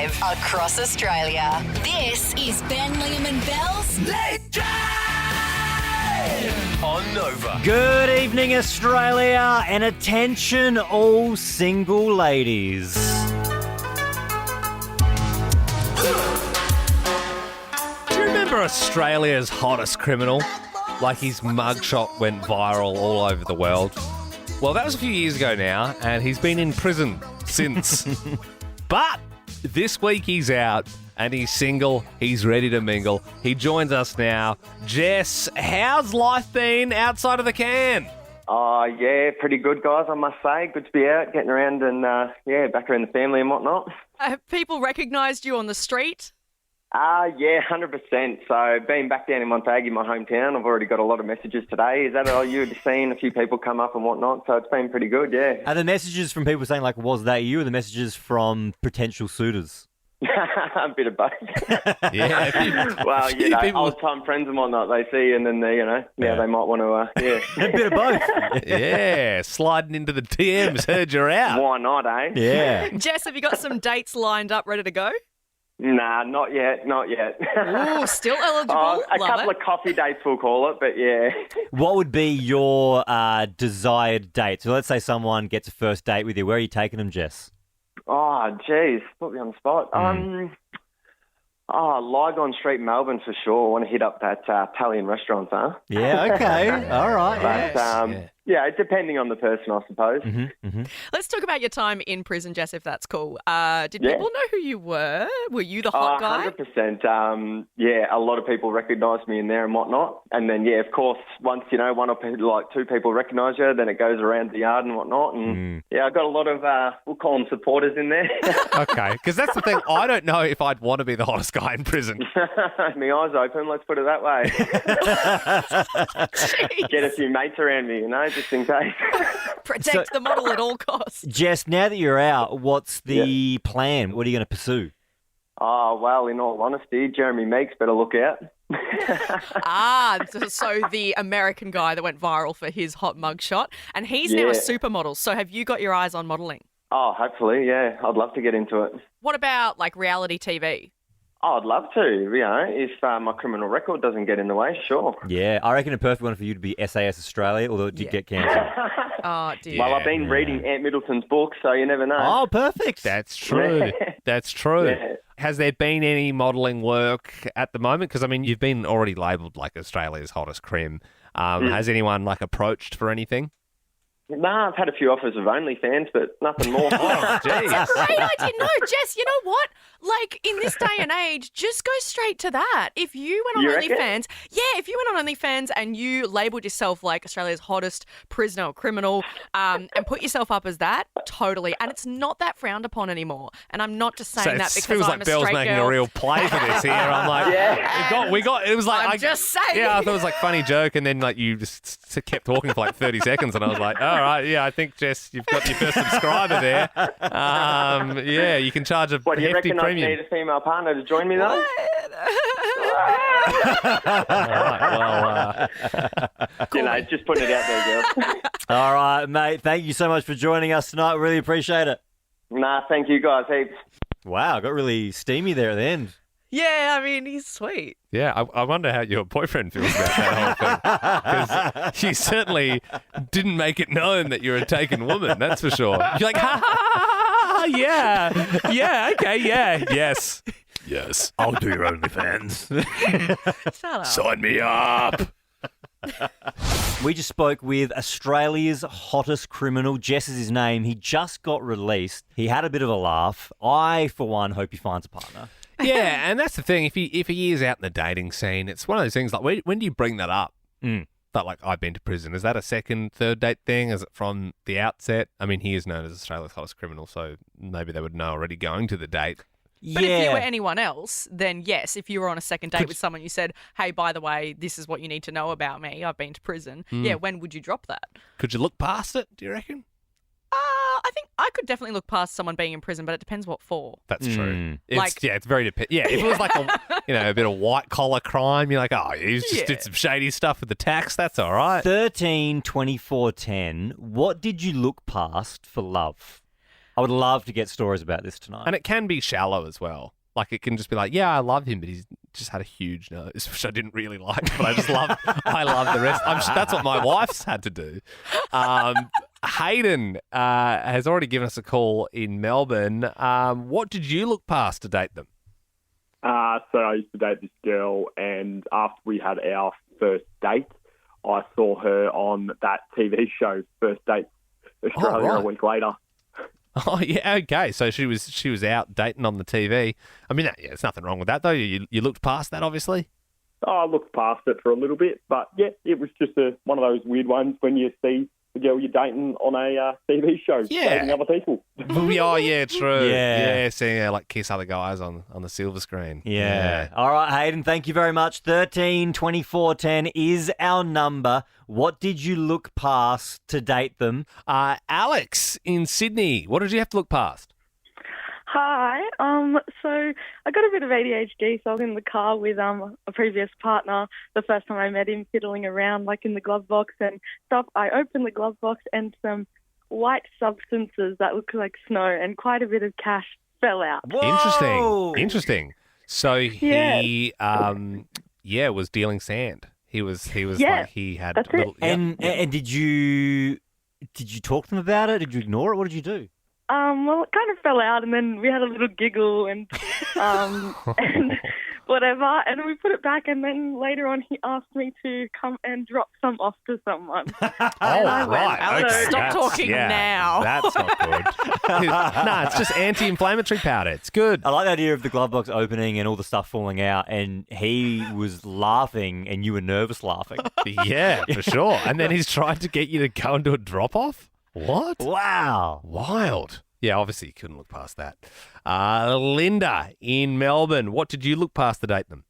Drive across Australia. This is Ben, Liam and Belle's Late Drive on Nova. Good evening, Australia, and attention all single ladies. Do you remember Australia's hottest criminal? Like his mugshot went viral all over the world. Well, that was a few years ago now, and he's been in prison since. But this week he's out, and he's single. He's ready to mingle. He joins us now. Jess, how's life been outside of the can? Oh, yeah, pretty good, guys, I must say. Good to be out, getting around and, back around the family and whatnot. Have people recognised you on the street? Yeah, 100%. So being back down in Montague, my hometown, I've already got a lot of messages today. Is that all you've seen? A few people come up and whatnot, so it's been pretty good, yeah. Are the messages from people saying, like, was that you, or the messages from potential suitors? A bit of both. Yeah. Well, old-time friends and whatnot, they see and then they, they might want to, A bit of both. Yeah, sliding into the DMs, heard you're out. Why not, eh? Yeah. Jess, have you got some dates lined up, ready to go? Nah, not yet. Ooh, still eligible. A couple of coffee dates, we'll call it, but yeah. What would be your desired date? So let's say someone gets a first date with you. Where are you taking them, Jess? Oh, geez, put me on the spot. Lygon Street, Melbourne for sure. I want to hit up that Italian restaurant, huh? Yeah, okay. All right. But, depending on the person, I suppose. Let's talk about your time in prison, Jess, if that's cool. Did people know who you were? Were you the hot guy? 100%. A lot of people recognised me in there and whatnot. And then, of course, once, one or two people recognise you, then it goes around the yard and whatnot. And, I got a lot of, we'll call them supporters in there. Okay, because that's the thing. I don't know if I'd want to be the hottest guy in prison. My eyes open, let's put it that way. Get a few mates around me, just in case. Protect the model at all costs. Jess, now that you're out, what's the plan? What are you going to pursue? Oh, well, in all honesty, Jeremy Meeks better look out. So the American guy that went viral for his hot mugshot, and he's now a supermodel. So have you got your eyes on modelling? Oh, hopefully, yeah. I'd love to get into it. What about, like, reality TV? Oh, I'd love to, if my criminal record doesn't get in the way, sure. Yeah, I reckon a perfect one for you to be SAS Australia, although it did get cancelled. Oh, dear. Well, I've been reading Ant Middleton's book, so you never know. Oh, perfect. That's true. That's true. Yeah. Has there been any modelling work at the moment? Because, you've been already labelled like Australia's hottest crim. Has anyone, approached for anything? Nah, I've had a few offers of OnlyFans, but nothing more. Oh, geez. That's a great idea. No, Jess, you know what? In this day and age, just go straight to that. If you went on OnlyFans, if you went on OnlyFans and you labelled yourself like Australia's hottest prisoner or criminal and put yourself up as that, totally. And it's not that frowned upon anymore. And I'm not just saying that because feels I'm like a Belle's straight making girl. a real play for this here. I'm like, it was like, I'm just saying. Yeah, I thought it was funny joke, and then you just kept talking for 30 seconds, and I was like, all right, I think, Jess, you've got your first subscriber there. You can charge a What, do you hefty reckon premium. I need a female partner to join me, though? All right, well, just putting it out there, girl. All right, mate. Thank you so much for joining us tonight. Really appreciate it. Nah, thank you guys, heaps. Wow, got really steamy there at the end. Yeah, he's sweet. yeah, I wonder how your boyfriend feels about that whole thing. Because you certainly didn't make it known that you're a taken woman, that's for sure. You're like, ha, ha, ha, ha, yeah, okay, yeah, yes, I'll do your OnlyFans. Shut up. Sign me up. We just spoke with Australia's hottest criminal. Jess is his name. He just got released. He had a bit of a laugh. I, for one, hope he finds a partner. Yeah, and that's the thing. If he is out in the dating scene, it's one of those things when do you bring that up? That I've been to prison. Is that a second, third date thing? Is it from the outset? He is known as Australia's hottest criminal, so maybe they would know already going to the date. But if you were anyone else, then yes, if you were on a second date with someone, you said, hey, by the way, this is what you need to know about me. I've been to prison. Yeah, when would you drop that? Could you look past it, do you reckon? I think I could definitely look past someone being in prison, but it depends what for. That's true. It's very Yeah, if it was a bit of white collar crime, you're like, oh, he's just did some shady stuff with the tax. That's all right. 13, 24, 10. What did you look past for love? I would love to get stories about this tonight. And it can be shallow as well. Like, it can just be like, yeah, I love him, but he's just had a huge nose, which I didn't really like, but I love the rest. That's what my wife's had to do. Hayden has already given us a call in Melbourne. What did you look past to date them? So I used to date this girl, and after we had our first date, I saw her on that TV show, First Date Australia, right. a week later. Oh, yeah, okay. So she was out dating on the TV. I mean, yeah, there's nothing wrong with that, though. You looked past that, obviously. I looked past it for a little bit, but yeah, it was just one of those weird ones when you see the girl you're dating on a TV show dating other people. Oh, yeah, true. Yeah. Seeing her like kiss other guys on the silver screen. Yeah. All right, Hayden, thank you very much. 13 24 10 is our number. What did you look past to date them? Alex in Sydney, what did you have to look past? Hi. So I got a bit of ADHD, so I was in the car with a previous partner the first time I met him, fiddling around like in the glove box and stuff. I opened the glove box and some white substances that looked like snow and quite a bit of cash fell out. Whoa! Interesting. So he was dealing sand. He was like he had that's a little And did you talk to them about it? Did you ignore it? What did you do? Well, it kind of fell out, and then we had a little giggle and and whatever, and we put it back, and then later on he asked me to come and drop some off to someone. right. Alex, Okay. stop talking now. That's not good. No, it's just anti-inflammatory powder. It's good. I like the idea of the glove box opening and all the stuff falling out, and he was laughing and you were nervous laughing. Yeah, for sure. And then he's trying to get you to go and do a drop-off? What? Wow. Wild. Yeah, obviously you couldn't look past that. Linda in Melbourne, what did you look past to date them?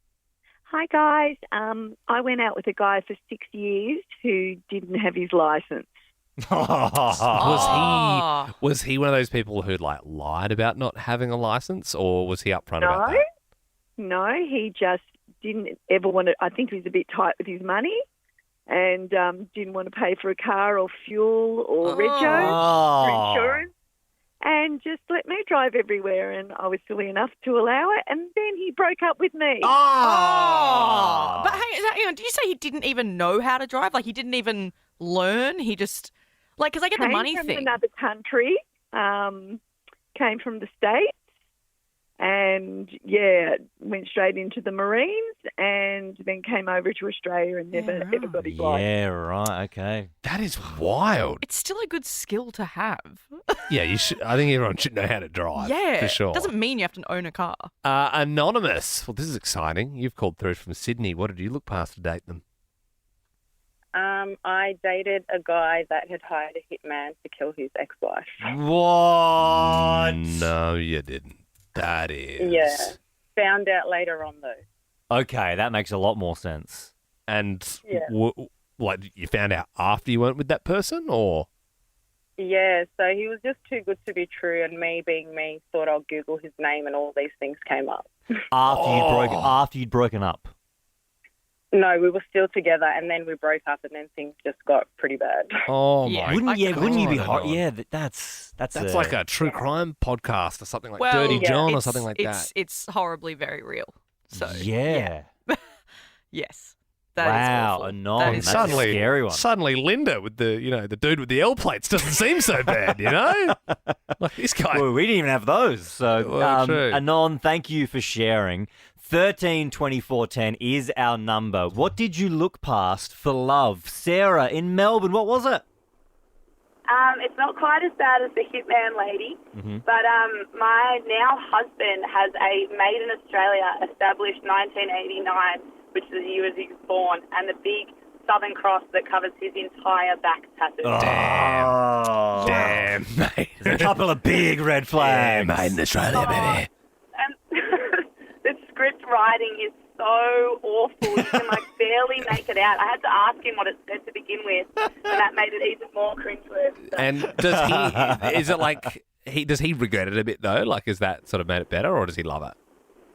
Hi, guys. I went out with a guy for 6 years who didn't have his license. Was he one of those people who like lied about not having a license, or was he upfront about that? No, he just didn't ever want to. I think he was a bit tight with his money and didn't want to pay for a car or fuel or rego or insurance, and just let me drive everywhere, and I was silly enough to allow it, and then he broke up with me. But hang on, did you say he didn't even know how to drive? Like he didn't even learn? He just, like, because I get the money from thing. Another country, came from the States, and went straight into the Marines, and then came over to Australia and never ever got his license. Yeah, right, okay. That is wild. It's still a good skill to have. Yeah, you should. I think everyone should know how to drive. Yeah, for sure. Doesn't mean you have to own a car. Anonymous. Well, this is exciting. You've called through from Sydney. What did you look past to date them? I dated a guy that had hired a hitman to kill his ex-wife. What? No, you didn't. That is. Yeah. Found out later on, though. Okay, that makes a lot more sense. And Yeah. like you found out after you went with that person, or? Yeah, so he was just too good to be true, and me being me, thought I'll Google his name, and all these things came up. After you'd broken up. No, we were still together, and then we broke up, and then things just got pretty bad. Oh Yeah. my! Wouldn't you be God. hot? Yeah, that's Like a true crime podcast or something like Well, Dirty yeah, John or it's- something like that. It's horribly very real. So yeah. yes, that is Wow, awful. Anon, That is that's a scary one. Suddenly, Linda with the dude with the L plates doesn't seem so bad, you know? Like this guy. Well, we didn't even have those. So, Well, true. Anon, thank you for sharing. 13 24 10 is our number. What did you look past for love? Sarah in Melbourne, what was it? It's not quite as bad as the hitman lady, but my now husband has a Made in Australia established 1989, which is the year he was born, and the big Southern Cross that covers his entire back tattoo. Damn, mate. There's a couple of big red flags. Made in Australia, baby. And the script writing is so awful. You can barely make it out. I had to ask him what it said to begin with, and that made it even more cringeworthy. And does he? Is it like does he regret it a bit though? Like, is that sort of made it better, or does he love it?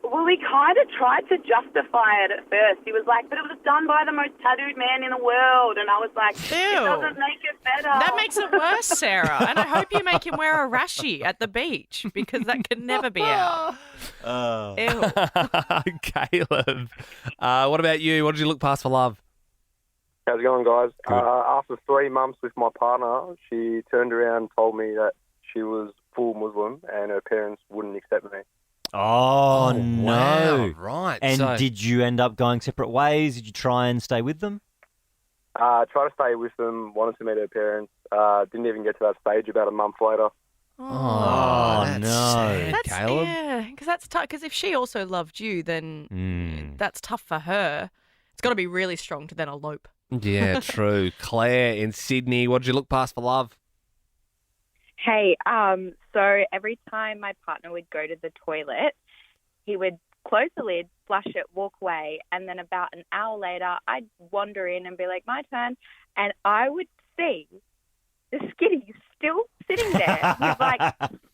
Well, he kind of tried to justify it at first. He was like, but it was done by the most tattooed man in the world. And I was like, it doesn't make it better. That makes it worse, Sarah. And I hope you make him wear a rashie at the beach because that could never be out. Ew. Caleb, what about you? What did you look past for love? How's it going, guys? After 3 months with my partner, she turned around and told me that she was full Muslim and her parents wouldn't accept me. Oh, no. Wow, right. And did you end up going separate ways? Did you try and stay with them? Tried to stay with them, wanted to meet her parents. Didn't even get to that stage about a month later. Oh, that's no. sad, That's, Caleb. yeah, because that's tough. Because if she also loved you, then that's tough for her. It's got to be really strong to then elope. Yeah, true. Claire in Sydney, what did you look past for love? Hey, so every time my partner would go to the toilet, he would close the lid, flush it, walk away, and then about an hour later, I'd wander in and be like, my turn, and I would see the skitty still sitting there with like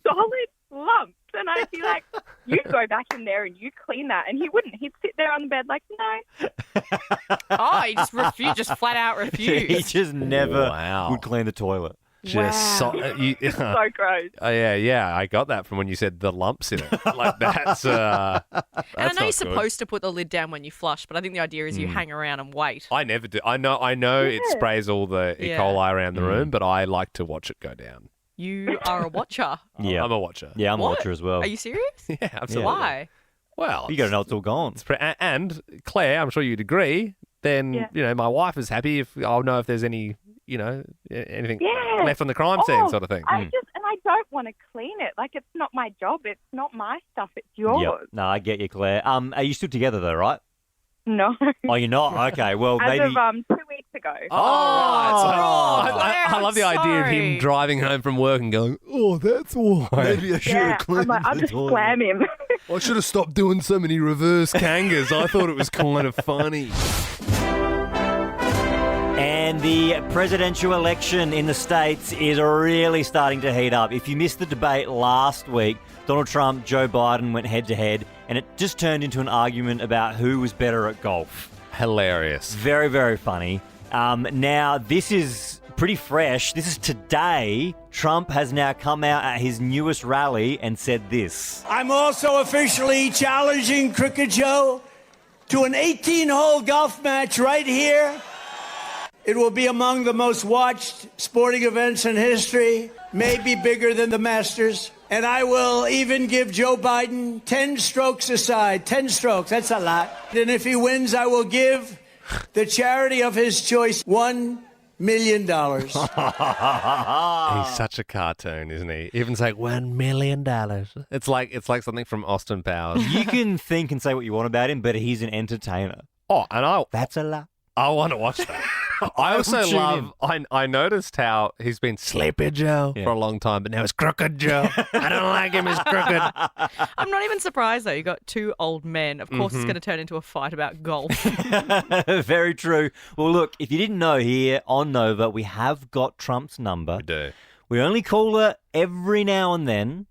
solid lumps, and I'd be like, you go back in there and you clean that, and he wouldn't. He'd sit there on the bed like, no. Oh, he just refused, just flat out refused. He just never Wow. would clean the toilet. Just so gross. Oh, yeah, I got that from when you said the lumps in it. Like, that's And I know not you're good. supposed to put the lid down when you flush, but I think the idea is you hang around and wait. I never do. I know it Yeah. sprays all the E. Yeah. coli around the room, but I like to watch it go down. You are a watcher. Yeah. I'm a watcher. Yeah, I'm a What? watcher as well. Are you serious? Yeah, absolutely. Why? Well, You got to know it's all gone. and Claire, I'm sure you'd agree. Then Yeah. my wife is happy if I'll know if there's any anything Yeah. left on the crime scene, sort of thing. I don't want to clean it. Like, it's not my job. It's not my stuff. It's yours. Yep. No, I get you, Claire. Are you still together though, right? No. Oh, you're not? Okay, well, As maybe... of 2 weeks ago. Oh, Claire, I love the idea of him sorry. driving home from work and going, "Oh, that's why." Maybe I should Yeah, have cleaned I'm like, I'll the just toilet. slam him. I should have stopped doing so many reverse kangas. I thought it was kind of funny. And the presidential election in the States is really starting to heat up. If you missed the debate last week, Donald Trump, Joe Biden went head-to-head, and it just turned into an argument about who was better at golf. Hilarious. Very, very funny. Now, this is pretty fresh. This is today. Trump has now come out at his newest rally and said this. I'm also officially challenging Crooked Joe to an 18-hole golf match right here. It will be among the most watched sporting events in history, maybe bigger than the Masters. And I will even give Joe Biden 10 strokes aside. 10 strokes, that's a lot. And if he wins, I will give the charity of his choice $1 million. He's such a cartoon, isn't he? Even say $1 million. It's like something from Austin Powers. You can think and say what you want about him, but he's an entertainer. Oh, and That's a lot. I want to watch that. I also will tune love. I noticed how he's been Sleepy Joe for a long time, but now it's Crooked Joe. I don't like him as crooked. I'm not even surprised, though. You got two old men. Of course, it's going to turn into a fight about golf. Very true. Well, look, if you didn't know, here on Nova, we have got Trump's number. We do. We only call her every now and then.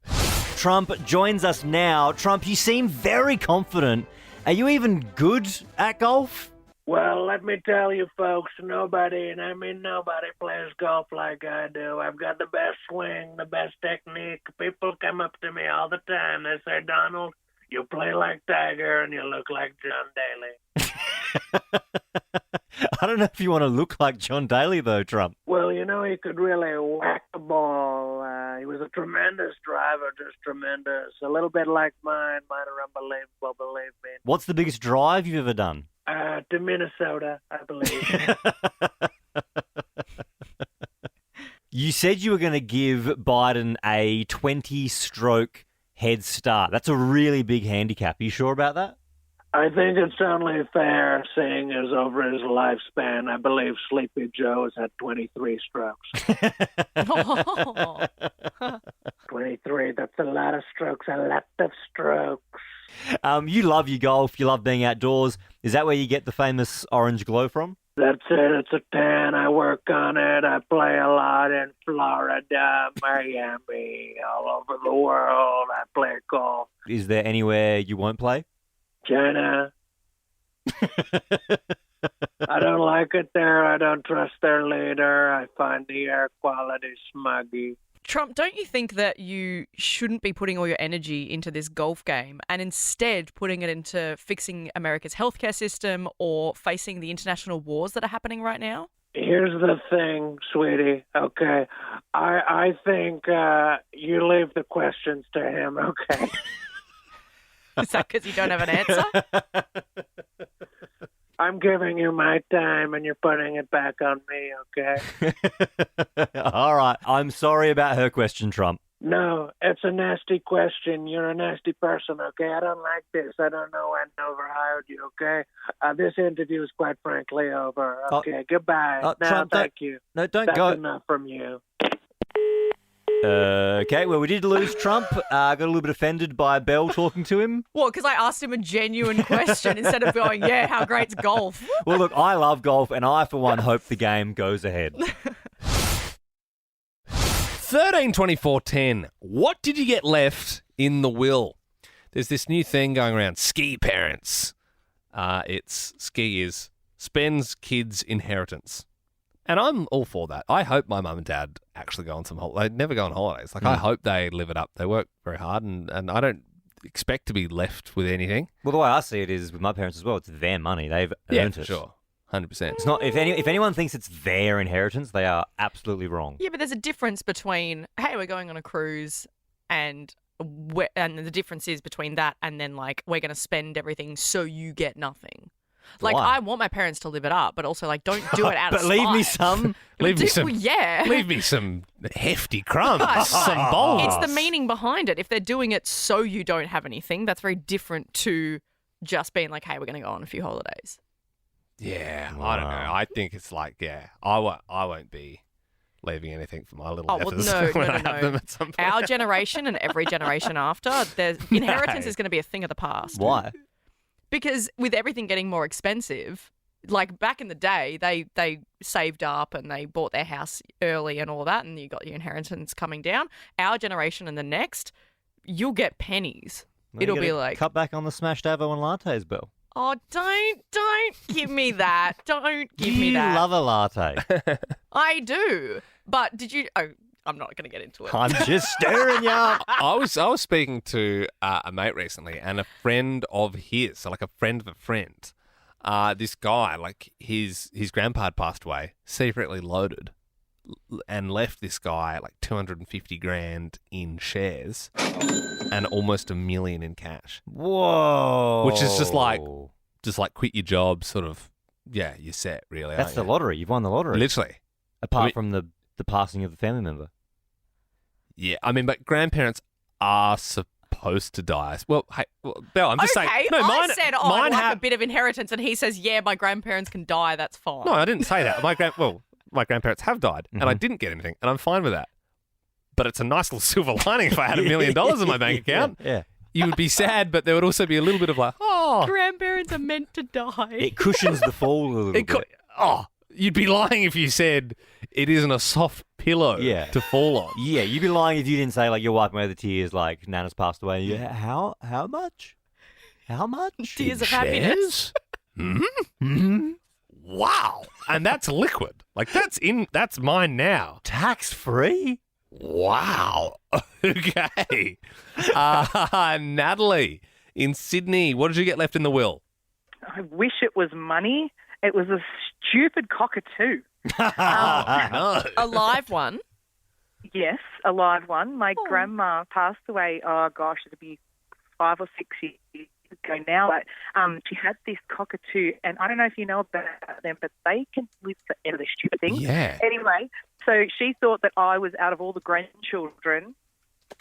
Trump joins us now. Trump, you seem very confident. Are you even good at golf? Well, let me tell you, folks, nobody plays golf like I do. I've got the best swing, the best technique. People come up to me all the time. They say, Donald, you play like Tiger and you look like John Daly. I don't know if you want to look like John Daly, though, Trump. Well, he could really whack the ball. He was a tremendous driver, just tremendous. A little bit like mine. Mine are unbelievable, believe me. What's the biggest drive you've ever done? To Minnesota, I believe. You said you were going to give Biden a 20-stroke head start. That's a really big handicap. Are you sure about that? I think it's only fair, seeing as over his lifespan, I believe Sleepy Joe has had 23 strokes. 23, that's a lot of strokes, a lot of strokes. You love your golf. You love being outdoors. Is that where you get the famous orange glow from? That's it. It's a tan. I work on it. I play a lot in Florida, Miami, all over the world. I play golf. Is there anywhere you won't play? China. I don't like it there. I don't trust their leader. I find the air quality smoggy. Trump, don't you think that you shouldn't be putting all your energy into this golf game and instead putting it into fixing America's healthcare system or facing the international wars that are happening right now? Here's the thing, sweetie. Okay, I think you leave the questions to him. Okay. Is that because you don't have an answer? I'm giving you my time and you're putting it back on me, okay? All right. I'm sorry about her question, Trump. No, it's a nasty question. You're a nasty person, okay? I don't like this. I don't know when I overhired you, okay? This interview is quite frankly over. Okay, goodbye. No, Trump, thank you. No, don't That's go. enough from you. Okay, well, we did lose Trump. Got a little bit offended by Belle talking to him. What, because I asked him a genuine question instead of going, yeah, how great's golf? Well, look, I love golf, and I, for one, hope the game goes ahead. 13-24-10. What did you get left in the will? There's this new thing going around, ski parents. Ski is spends kids' inheritance. And I'm all for that. I hope my mum and dad actually go on some holidays. They never go on holidays. I hope they live it up. They work very hard, and I don't expect to be left with anything. Well, the way I see it is with my parents as well. It's their money. They've earned it. Sure. 100%. It's not. If anyone thinks it's their inheritance, they are absolutely wrong. Yeah, but there's a difference between, hey, we're going on a cruise and the difference is between that and then, like, we're going to spend everything so you get nothing. Like, Why? I want my parents to live it up, but also, like, don't do it out of But leave me spite. some. Leave me some. Well, yeah. Leave me some hefty crumbs. But some bowls. it's the meaning behind it. If they're doing it so you don't have anything, that's very different to just being like, hey, we're going to go on a few holidays. Yeah, I don't know. I think it's like, I won't be leaving anything for my little heifers when I have them at some point. Our generation and every generation after, inheritance is going to be a thing of the past. Why? Because with everything getting more expensive, like back in the day, they saved up and they bought their house early and all that, and you got your inheritance coming down. Our generation and the next, you'll get pennies. Well, It'll you be gotta like, cut back on the smashed Avo and lattes, Bill. oh, don't give me that. Don't give me You that. love a latte. I do. But did you? Oh, I'm not going to get into it. I'm just staring you up. I was speaking to a mate recently, and a friend of his, so like a friend of a friend, this guy, like his grandpa had passed away, secretly loaded, and left this guy like 250 grand in shares and almost $1 million in cash. Whoa. Which is just like quit your job, sort of. Yeah, you're set, really. That's the aren't you? lottery. You've won the lottery. Literally. Apart from the passing of the family member. Yeah, I mean, but grandparents are supposed to die. Well, hey, Belle, I'm just saying. No, I said, mine I'd like have. a bit of inheritance, and he says, yeah, my grandparents can die. That's fine. No, I didn't say that. My grandparents have died, and I didn't get anything, and I'm fine with that. But it's a nice little silver lining if I had $1 million in my bank account. Yeah. You would be sad, but there would also be a little bit of like, oh. Grandparents are meant to die. It cushions the fall a little bit. You'd be lying if you said it isn't a soft pillow to fall on. Yeah, you'd be lying if you didn't say, like, you're wiping away the tears, like, Nana's passed away. How much? How much? Tears of happiness. Mm-hmm. Wow. And that's liquid. Like, that's mine now. Tax-free? Wow. Okay. Natalie in Sydney, what did you get left in the will? I wish it was money. It was a stupid cockatoo. No. A live one? Yes, a live one. My grandma passed away, it'd be 5 or 6 years ago now. But she had this cockatoo, and I don't know if you know about them, but they can live forever, they're stupid things. Yeah. Anyway, so she thought that I was, out of all the grandchildren,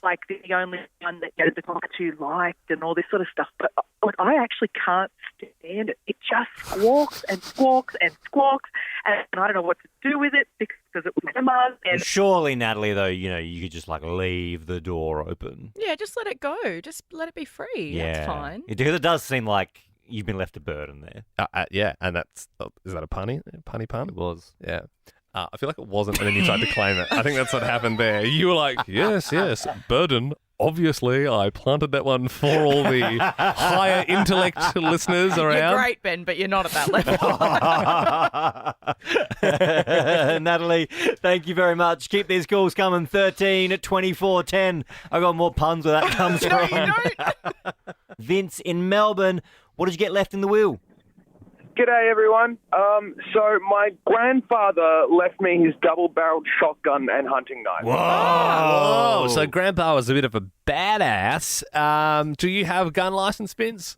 like the only one that the cockatoo liked and all this sort of stuff. But I actually can't stand it. It just squawks and squawks and squawks, and I don't know what to do with it because it was grandma's. And Surely, Natalie, though, you could just, like, leave the door open. Yeah, just let it go. Just let it be free. Yeah. That's fine. Because it does seem like you've been left a burden there. Yeah, and that's, is that a punny? Punny pun? It was. Yeah. I feel like it wasn't, and then you tried to claim it. I think that's what happened there. You were like, yes, burden. Obviously, I planted that one for all the higher intellect listeners around. You're great, Ben, but you're not at that level. Natalie, thank you very much. Keep these calls coming. 13 24 10. I got more puns where that comes No, from. you don't. Vince in Melbourne, what did you get left in the will? G'day, everyone. So my grandfather left me his double-barreled shotgun and hunting knife. Whoa! So Grandpa was a bit of a badass. Do you have a gun license, Vince?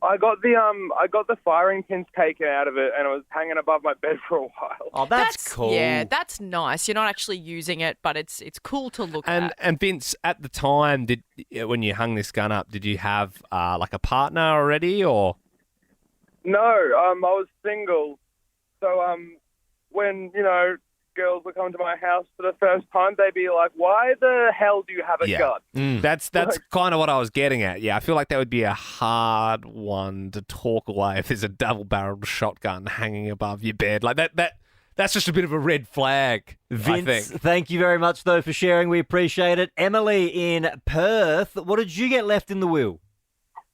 I got the firing pins taken out of it, and it was hanging above my bed for a while. Oh, that's cool. Yeah, that's nice. You're not actually using it, but it's cool to look at. And Vince, at the time, when you hung this gun up, did you have like a partner already, or? No, I was single. So when girls would come to my house for the first time, they'd be like, "Why the hell do you have a gun?" That's kind of what I was getting at. Yeah, I feel like that would be a hard one to talk away if there's a double-barreled shotgun hanging above your bed. Like that's just a bit of a red flag, Vince, I think. thank you very much, though, for sharing. We appreciate it. Emily in Perth, what did you get left in the will?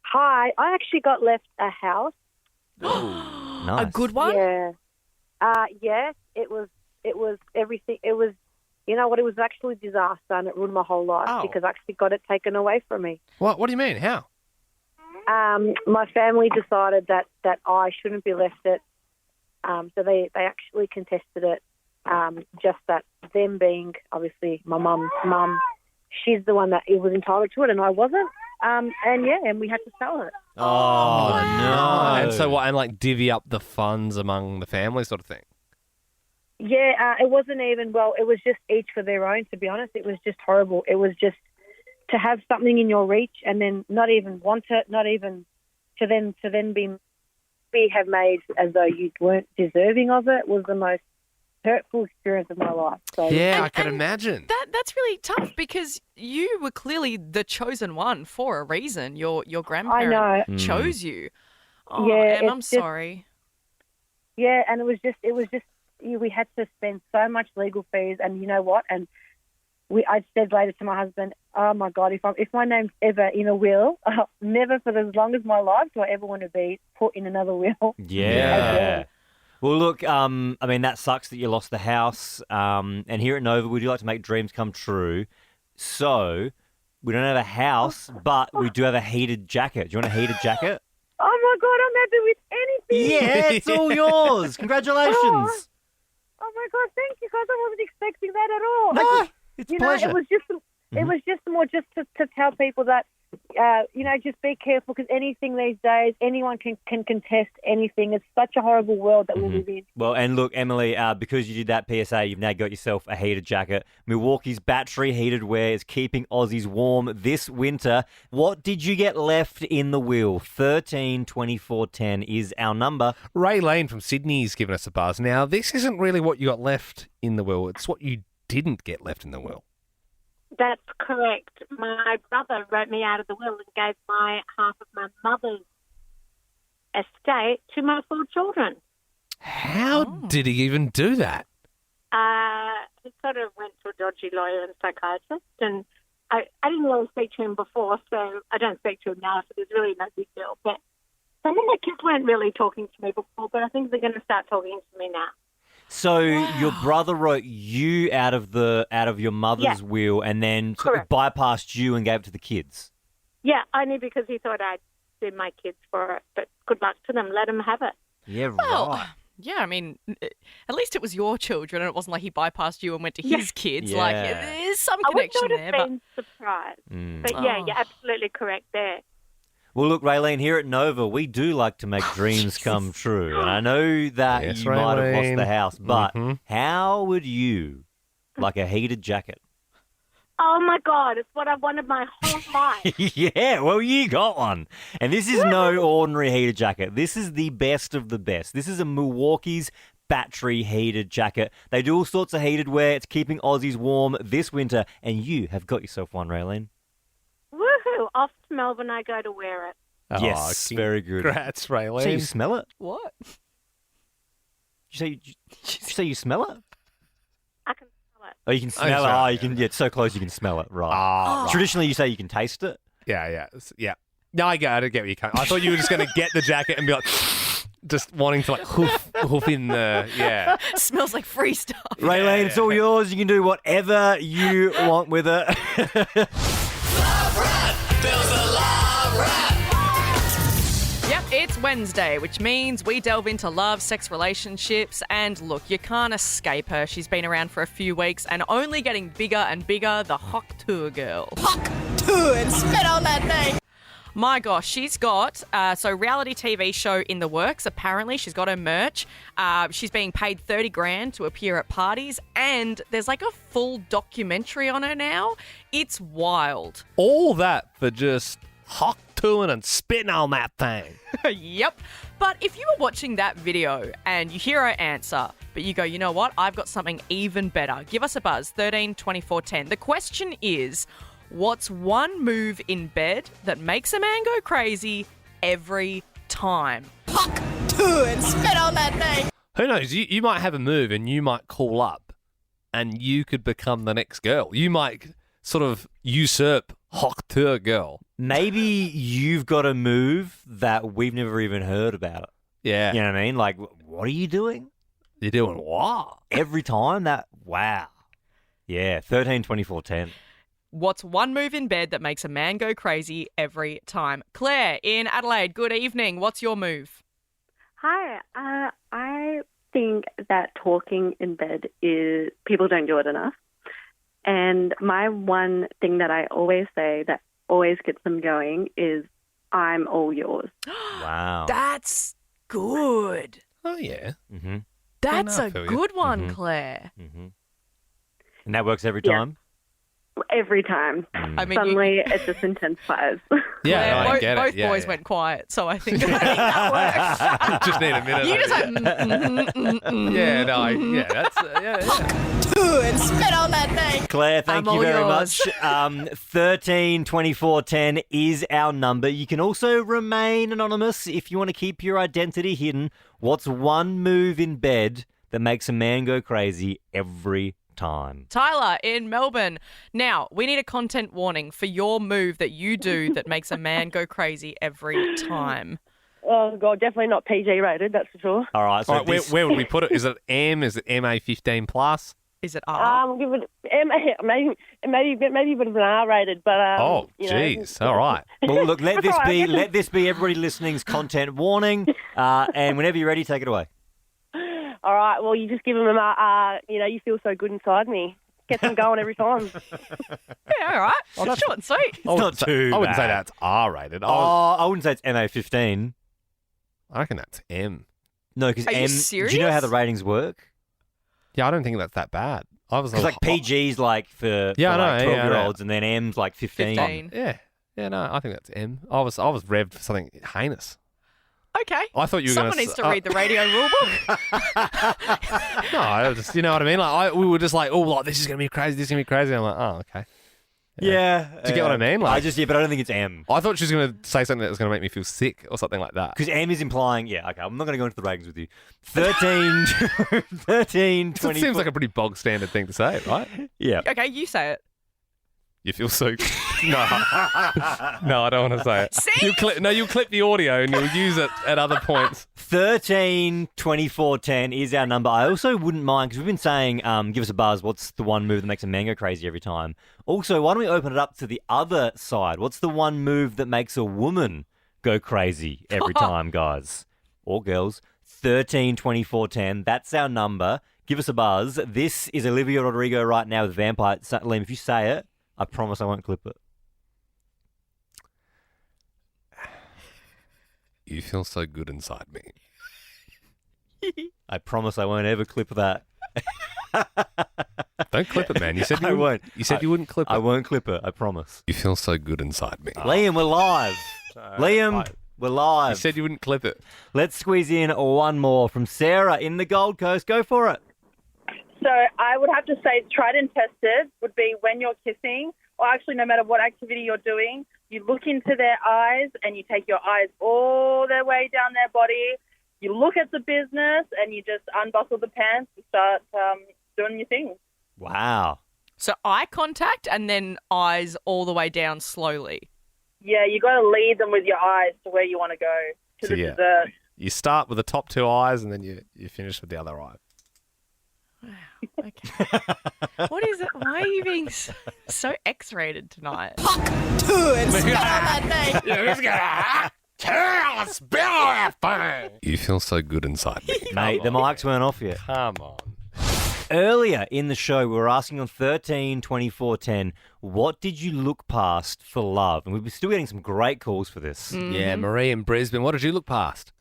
Hi, I actually got left a house. Nice. A good one? Yeah. Yes, it was everything. It was, you know what, it was actually a disaster and it ruined my whole life because I actually got it taken away from me. What do you mean? How? My family decided that I shouldn't be left it. So they actually contested it. Just that them being, obviously, my mum's mum, she's the one that was entitled to it and I wasn't. And we had to sell it. Oh, no. And so what? And like divvy up the funds among the family, sort of thing. Yeah, it wasn't even, it was just each for their own, to be honest. It was just horrible. It was just to have something in your reach and then not even want it, not even to then have made as though you weren't deserving of it was the most hurtful experience of my life. So yeah, I can imagine. That's really tough because you were clearly the chosen one for a reason. Your grandparent chose you. Oh, yeah, Em, I'm sorry. Yeah, and it was just we had to spend so much legal fees, and you know what? And I said later to my husband, "Oh my God, if my name's ever in a will, never for as long as my life do I ever want to be put in another will." Yeah. Again. Well, look, I mean, that sucks that you lost the house. And here at Nova, we do like to make dreams come true. So we don't have a house, but we do have a heated jacket. Do you want a heated jacket? Oh my God, I'm happy with anything. Yeah, it's all yours. Congratulations. Oh my God, thank you guys. I wasn't expecting that at all. No, it's a pleasure. It was just more to tell people that, just be careful because anything these days, anyone can contest anything. It's such a horrible world that we live in. Well, and look, Emily, because you did that PSA, you've now got yourself a heated jacket. Milwaukee's battery heated wear is keeping Aussies warm this winter. What did you get left in the will? 13 24 10 is our number. Ray Lane from Sydney's given us a buzz. Now, this isn't really what you got left in the will. It's what you didn't get left in the will. That's correct. My brother wrote me out of the will and gave my half of my mother's estate to my 4 children. How did he even do that? He sort of went to a dodgy lawyer and psychiatrist, and I didn't really speak to him before, so I don't speak to him now, so there's really no big deal. But some of my kids weren't really talking to me before, but I think they're going to start talking to me now. So your brother wrote you out of your mother's will and then sort of bypassed you and gave it to the kids. Yeah, only because he thought I'd do my kids for it. But good luck to them. Let them have it. Yeah, Well, right. yeah, I mean, at least it was your children and it wasn't like he bypassed you and went to his kids. Yeah. Like, there's some connection I would there. not have been surprised. But yeah, you're absolutely correct there. Well, look, Raylene, here at Nova, we do like to make dreams come true. And I know that Yes, you might have lost Raylene. the house, but how would you like a heated jacket? Oh, my God. It's what I wanted my whole life. Yeah, well, you got one. And this is no ordinary heated jacket. This is the best of the best. This is a Milwaukee's battery heated jacket. They do all sorts of heated wear. It's keeping Aussies warm this winter. And you have got yourself one, Raylene. Woohoo. Off to Melbourne I go to wear it. Yes, very good. Congrats, Raylene. So you smell it? What? Did you say you smell it? I can smell it. Oh, you can smell it. Oh, you can. Yeah, it's so close you can smell it. Right. Right. Traditionally, you say you can taste it. Yeah. No, I get where you come. I thought you were just going to get the jacket and be like, just wanting to like hoof in the Smells like free stuff. Raylene, it's all yours. You can do whatever you want with it. Yep, it's Wednesday, which means we delve into love, sex, relationships, and look, you can't escape her. She's been around for a few weeks and only getting bigger and bigger, the Hock Tour girl. Hock Tour, and spit on that name. My gosh, she's got, reality TV show in the works. Apparently, she's got her merch. She's being paid $30,000 to appear at parties, and there's like a full documentary on her now. It's wild. all that for just Hock Touring and spitting on that thing. Yep. But if you were watching that video and you hear her answer, but you go, you know what? I've got something even better. Give us a buzz, 13 24 10. The question is, what's one move in bed that makes a man go crazy every time? Hock to and spit on that thing. Who knows? You might have a move and you might call up and you could become the next girl. You might sort of usurp Hock Tour girl. Maybe you've got a move that we've never even heard about. Yeah. You know what I mean? Like, what are you doing? You're doing what? Every time wow. Yeah, 13 24 10. What's one move in bed that makes a man go crazy every time? Claire in Adelaide, good evening. What's your move? Hi. I think that talking in bed is people don't do it enough. And my one thing that I always say that always gets them going is, I'm all yours. Wow. That's good. Oh, yeah. Mm-hmm. That's a feel you. good one, Mhm. Claire. Mm-hmm. And that works every Yeah. time? Every time. I mean, Suddenly it just intensifies. Yeah, no, I both, get it. both Yeah, boys yeah. went quiet, so I think that works. Just need a minute. You just yeah. like, Yeah, no, yeah, that's and spit on that thing. Claire, thank I'm you all very yours. much. 13 24 10 is our number. You can also remain anonymous if you want to keep your identity hidden. What's one move in bed that makes a man go crazy every time? Tyler in Melbourne. Now, we need a content warning for your move that you do that makes a man go crazy every time. Oh, God, definitely not PG rated, that's for sure. All right, so All right, where would we put it? Is it M? Is it MA 15 plus? Is it R? Give it maybe a bit of an R rated, but Oh, you know. jeez. All right. Well, look, let this All right, be let this be everybody listening's content warning. And whenever you're ready, take it away. All right, well, you just give them you feel so good inside me. Gets them going every time. Yeah, all right. Short and sweet. It's not too I wouldn't say bad. that's R rated. I wouldn't say it's MA 15. I reckon that's M. No, because Are you M. serious? Do you know how the ratings work? Yeah, I don't think that's that bad. I was Because like PG's like for Yeah, I know, 12-year-olds, and then M's like 15. 15. Yeah, no, I think that's M. I was revved for something heinous. Okay. I thought you were Someone gonna needs to read the radio rule book. No, I just, you know what I mean? Like we were just like, oh, like this is gonna be crazy. This is gonna be crazy. I'm like, oh, okay. Yeah. Do you get what I mean? Like, but I don't think it's M. I thought she was gonna say something that was gonna make me feel sick or something like that. Because M is implying, okay, I'm not going to go into the ratings with you. 13, 24. It seems like a pretty bog standard thing to say, right? Yeah. Okay, you say it. You feel so. No, I don't want to say it. See? You'll clip the audio and you'll use it at other points. 13 24 10 is our number. I also wouldn't mind, because we've been saying, give us a buzz. What's the one move that makes a man go crazy every time? Also, why don't we open it up to the other side? What's the one move that makes a woman go crazy every time, guys? Or girls. 13 24 10. That's our number. Give us a buzz. This is Olivia Rodrigo right now with Vampire. Liam, if you say it, I promise I won't clip it. You feel so good inside me. I promise I won't ever clip that. Don't clip it, man. You said I won't. You said you wouldn't clip it. I won't clip it. I promise. You feel so good inside me. Liam, we're live. Liam, we're live. You said you wouldn't clip it. Let's squeeze in one more from Sarah in the Gold Coast. Go for it. So I would have to say tried and tested would be when you're kissing, or actually no matter what activity you're doing, you look into their eyes and you take your eyes all their way down their body. You look at the business and you just unbuckle the pants and start doing your thing. Wow. So eye contact and then eyes all the way down slowly. Yeah, you got to lead them with your eyes to where you want to go, to So, the yeah. dessert. You start with the top two eyes and then you finish with the other eye. What is it? Why are you being so X-rated tonight? You feel so good inside me. Mate, the mics weren't off yet. Come on. Earlier in the show, we were asking on 13 24 10, what did you look past for love? And we're still getting some great calls for this. Yeah, Marie in Brisbane, what did you look past?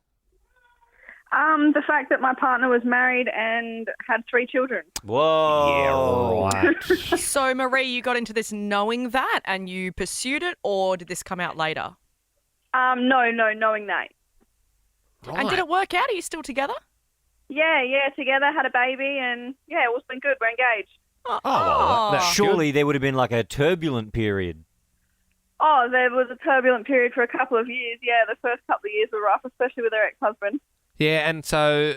The fact that my partner was married and had 3 children. Whoa. Yeah, right. So, Marie, you got into this knowing that and you pursued it, or did this come out later? No, knowing that. And did it work out? Are you still together? Yeah, together, had a baby, and yeah, it's been good. We're engaged. Surely there would have been like a turbulent period. Oh, there was a turbulent period for a couple of years. Yeah, the first couple of years were rough, especially with her ex-husband. Yeah, and so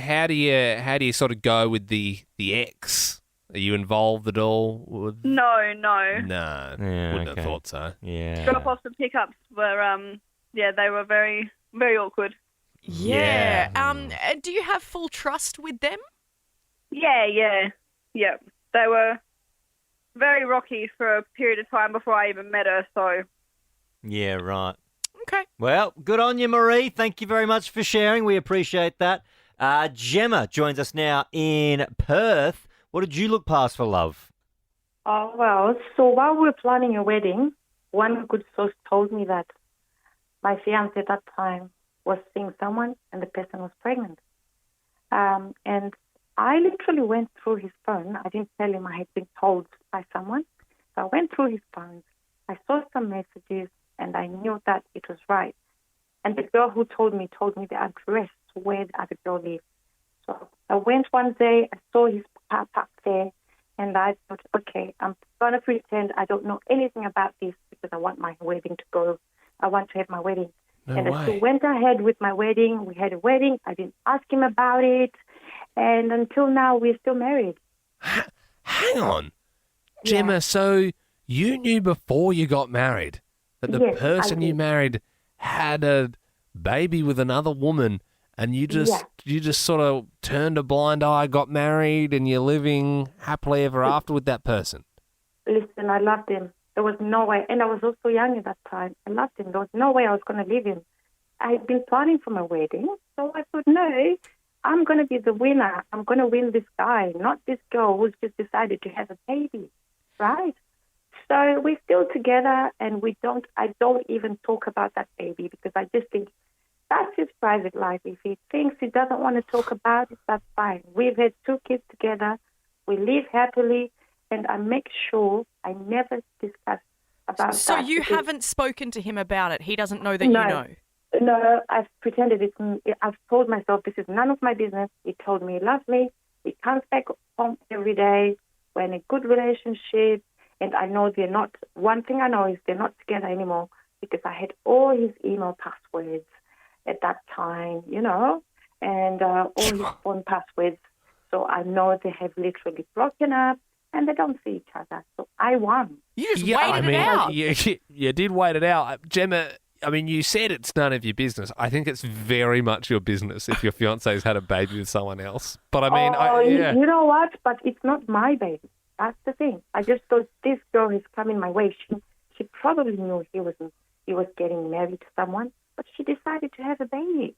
how do you sort of go with the ex? Are you involved at all? No. No, wouldn't have thought so. Yeah. Drop-offs and pickups were, they were very, very awkward. Yeah. Do you have full trust with them? Yeah. They were very rocky for a period of time before I even met her, so... Yeah, right. Okay. Well, good on you, Marie. Thank you very much for sharing. We appreciate that. Gemma joins us now in Perth. What did you look past for love? Oh, well, so while we were planning a wedding, one good source told me that my fiancé at that time was seeing someone and the person was pregnant. And I literally went through his phone. I didn't tell him I had been told by someone. So I went through his phone. I saw some messages and I knew that it was right. And the girl who told me the address where the other girl lived. So I went one day, I saw his car parked there, and I thought, okay, I'm going to pretend I don't know anything about this because I want my wedding to go. I want to have my wedding. No and way. I still went ahead with my wedding. We had a wedding. I didn't ask him about it. And until now, we're still married. Hang on. Gemma, so you knew before you got married that the Yes, person I you did. married had a baby with another woman and you just sort of turned a blind eye, got married, and you're living happily ever after with that person? Listen, I loved him. There was no way. And I was also young at that time. I loved him. There was no way I was going to leave him. I had been planning for my wedding. So I thought, no, I'm going to be the winner. I'm going to win this guy, not this girl who's just decided to have a baby, right? So we're still together, and I don't even talk about that baby because I just think that's his private life. If he thinks he doesn't want to talk about it, that's fine. We've had 2 kids together. We live happily, and I make sure I never discuss about So that. you because- haven't spoken to him about it? He doesn't know that you No. know? No, I've pretended I've told myself this is none of my business. He told me he loves me. He comes back home every day. We're in a good relationship. And I know one thing I know is they're not together anymore because I had all his email passwords at that time, and all his phone passwords. So I know they have literally broken up and they don't see each other. So I won. You just waited it out. You did wait it out. Gemma, I mean, you said it's none of your business. I think it's very much your business if your fiance's had a baby with someone else. But I mean, You know what? But it's not my baby. That's the thing. I just thought this girl is coming my way. She probably knew he was getting married to someone, but she decided to have a baby.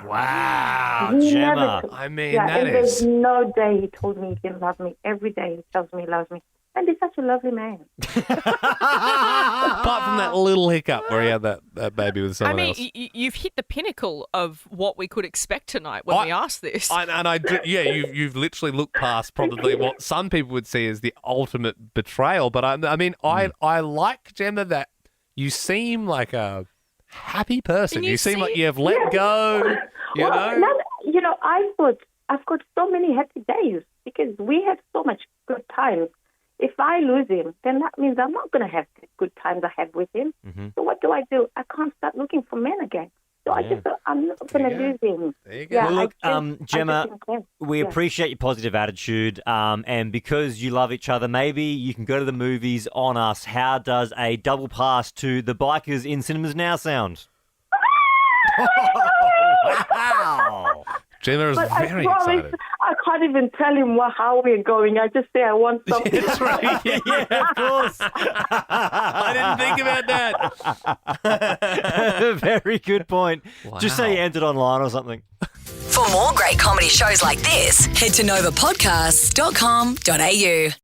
Wow, He Gemma. never told- I mean, yeah, that and there's is... no day he told me he didn't love me. Every day he tells me he loves me. And he's such a lovely man. Apart from that little hiccup where he had that baby with someone else. You've hit the pinnacle of what we could expect tonight when we asked this. You've literally looked past probably what some people would see as the ultimate betrayal. But I like, Gemma, that you seem like a happy person. You seem like you've let go. I thought I've got so many happy days because we have so much good times. If I lose him, then that means I'm not going to have the good times I have with him. Mm-hmm. So what do? I can't start looking for men again. So I just thought, I'm not going to lose him. There you go. Yeah, Well, look, I Gemma, just think, we yeah. appreciate your positive attitude, and because you love each other, maybe you can go to the movies on us. How does a double pass to the Bikers in Cinemas Now sound? Wow! Gemma is But very I promise, excited. I can't even tell him how we're going. I just say I want something. That's right. Yeah, of course. I didn't think about that. Very good point. Just say you entered online or something. For more great comedy shows like this, head to novapodcasts.com.au.